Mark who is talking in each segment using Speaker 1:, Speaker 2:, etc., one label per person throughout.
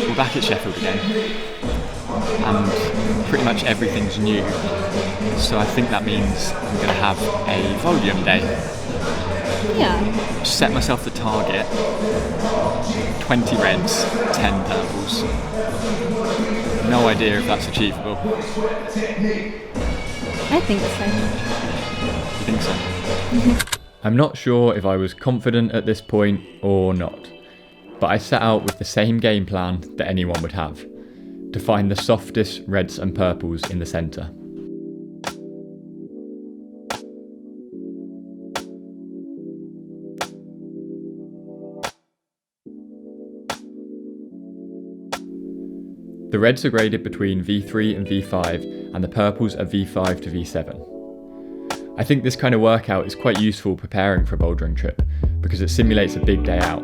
Speaker 1: we're back at Sheffield again, and pretty much everything's new, so I think that means I'm going to have a volume day.
Speaker 2: Yeah.
Speaker 1: Set myself the target, 20 reds, 10 purples. No idea if that's achievable.
Speaker 2: I think so.
Speaker 1: You think so? I'm not sure if I was confident at this point or not, but I set out with the same game plan that anyone would have, to find the softest reds and purples in the centre. The reds are graded between V3 and V5, and the purples are V5 to V7. I think this kind of workout is quite useful preparing for a bouldering trip, because it simulates a big day out.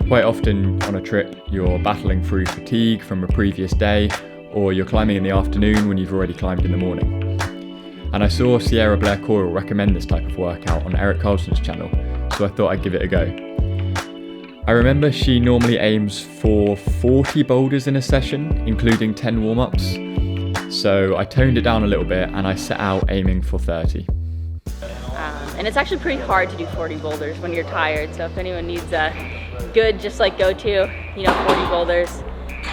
Speaker 1: Quite often on a trip, you're battling through fatigue from a previous day, or you're climbing in the afternoon when you've already climbed in the morning. And I saw Sierra Blair Coyle recommend this type of workout on Eric Carlson's channel, so I thought I'd give it a go. I remember she normally aims for 40 boulders in a session, including 10 warm-ups. So I toned it down a little bit and I set out aiming for 30.
Speaker 3: And it's actually pretty hard to do 40 boulders when you're tired. So if anyone needs a good, just like go-to, 40 boulders,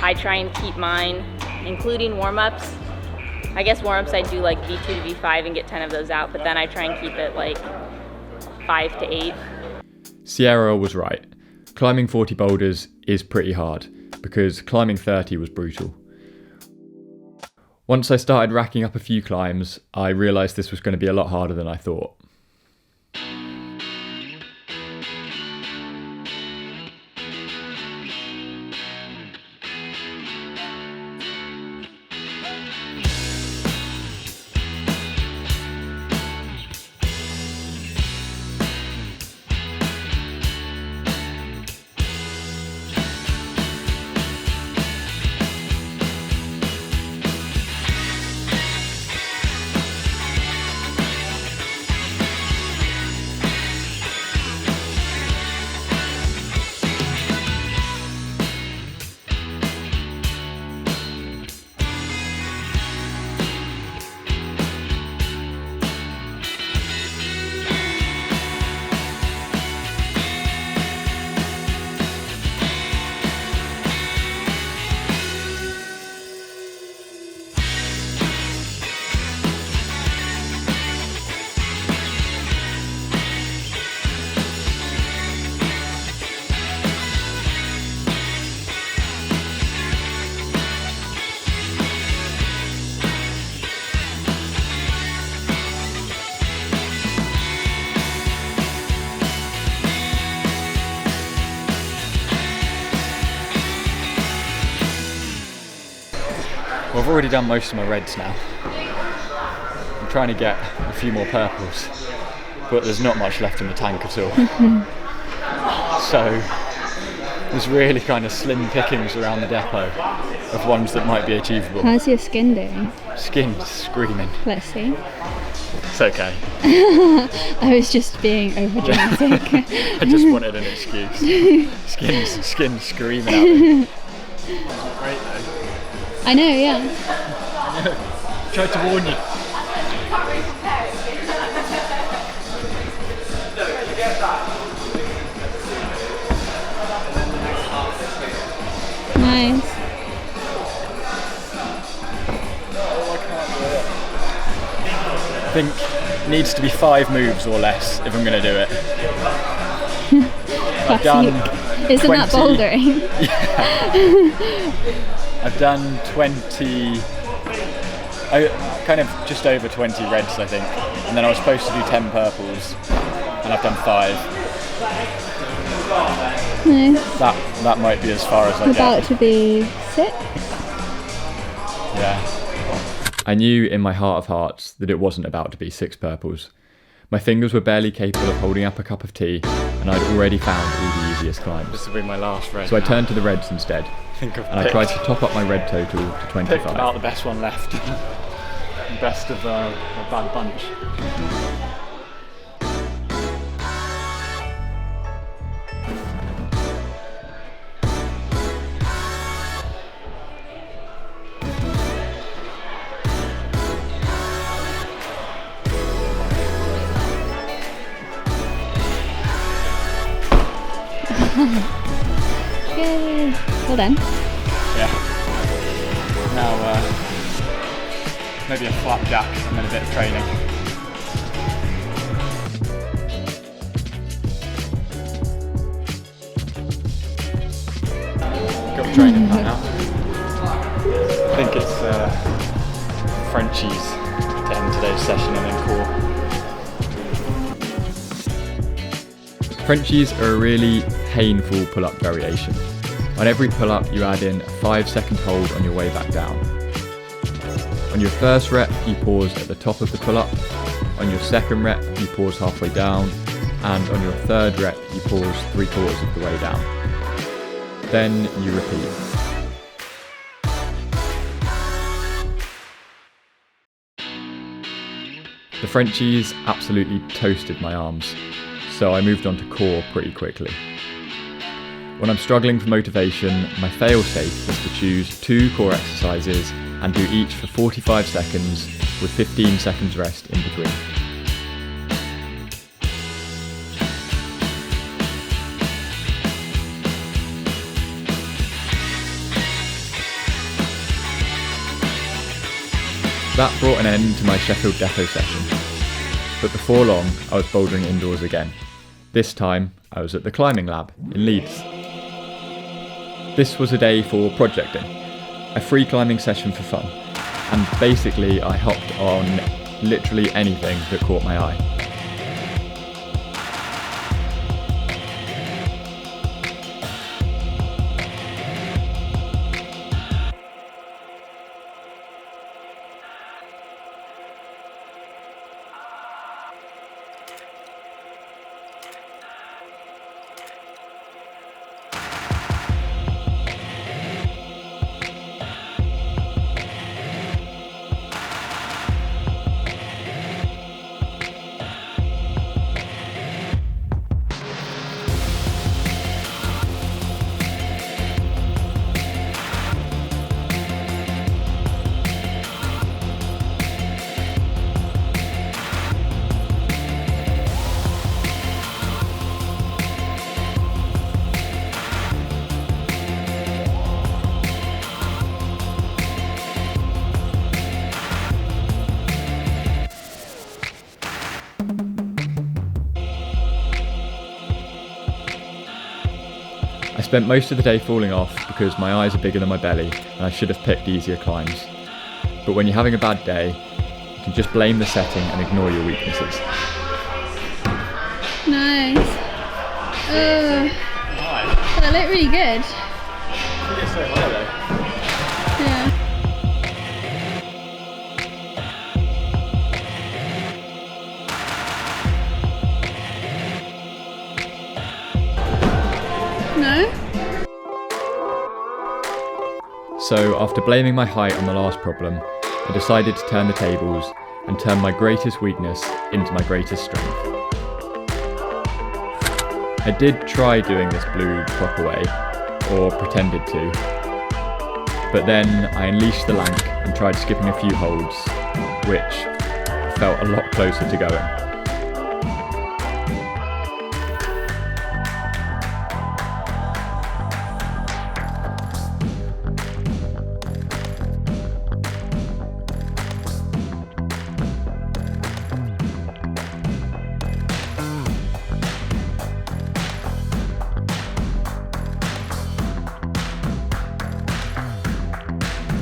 Speaker 3: I try and keep mine, including warm-ups. I guess warm-ups I do like V2 to V5 and get 10 of those out, but then I try and keep it like 5 to 8.
Speaker 1: Sierra was right. Climbing 40 boulders is pretty hard, because climbing 30 was brutal. Once I started racking up a few climbs, I realised this was going to be a lot harder than I thought. Well, I've already done most of my reds now. I'm trying to get a few more purples, but there's not much left in the tank at all. So there's really kind of slim pickings around the depot of ones that might be achievable.
Speaker 2: How's your skin doing?
Speaker 1: Skin's screaming.
Speaker 2: Let's see.
Speaker 1: It's okay.
Speaker 2: I was just being over dramatic.
Speaker 1: I just wanted an excuse. Skin's screaming at me. Great though.
Speaker 2: I know, yeah.
Speaker 1: I know. Tried to warn you.
Speaker 2: Nice.
Speaker 1: Oh, I can't do it. I think it needs to be 5 moves or less if I'm going to do it. I've done
Speaker 2: Isn't
Speaker 1: 20,
Speaker 2: that bouldering?
Speaker 1: Yeah. I've done 20, kind of just over 20 reds I think, and then I was supposed to do 10 purples, and I've done 5.
Speaker 2: Nice.
Speaker 1: That might be as far as I get.
Speaker 2: About to be 6?
Speaker 1: Yeah. I knew in my heart of hearts that it wasn't about to be 6 purples. My fingers were barely capable of holding up a cup of tea, and I'd already found all the easiest climbs.
Speaker 4: This will be my last red.
Speaker 1: So I turned to the reds instead, and I tried to top up my red total to 25.
Speaker 4: Picked about the best one left. Best of a bad bunch.
Speaker 2: Yay! Well done.
Speaker 4: Yeah. Now, maybe a flapjack and then a bit of training. Got the training right now. I think it's Frenchies to end today's session and then core.
Speaker 1: Frenchies are a really painful pull-up variation. On every pull-up you add in a 5-second hold on your way back down. On your first rep you pause at the top of the pull-up, on your second rep you pause halfway down, and on your third rep you pause 3/4 of the way down. Then you repeat. The Frenchies absolutely toasted my arms, so I moved on to core pretty quickly. When I'm struggling for motivation, my fail-safe was to choose 2 core exercises and do each for 45 seconds with 15 seconds rest in between. That brought an end to my Sheffield Depot session, but before long I was bouldering indoors again. This time I was at the climbing lab in Leeds. This was a day for projecting, a free climbing session for fun, and basically I hopped on literally anything that caught my eye. I spent most of the day falling off because my eyes are bigger than my belly and I should have picked easier climbs. But when you're having a bad day, you can just blame the setting and ignore your weaknesses.
Speaker 2: Nice.
Speaker 4: Nice.
Speaker 2: That looked really good.
Speaker 4: I think it's so high though.
Speaker 2: Yeah. No?
Speaker 1: So after blaming my height on the last problem, I decided to turn the tables and turn my greatest weakness into my greatest strength. I did try doing this blue proper way, or pretended to, but then I unleashed the lank and tried skipping a few holds, which felt a lot closer to going.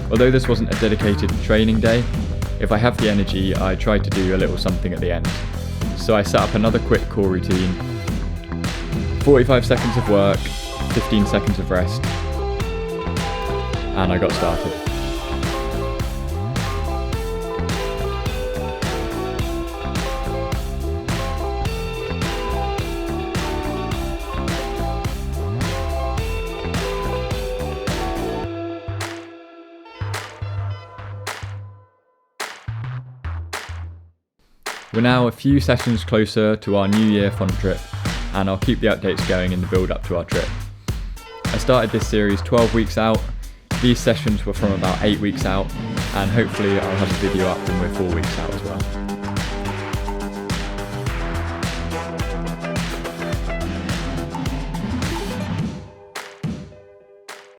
Speaker 1: Although this wasn't a dedicated training day, if I have the energy, I try to do a little something at the end. So I set up another quick core routine, 45 seconds of work, 15 seconds of rest, and I got started. We're now a few sessions closer to our New Year fun trip, and I'll keep the updates going in the build up to our trip. I started this series 12 weeks out, these sessions were from about 8 weeks out, and hopefully I'll have a video up when we're 4 weeks out as well.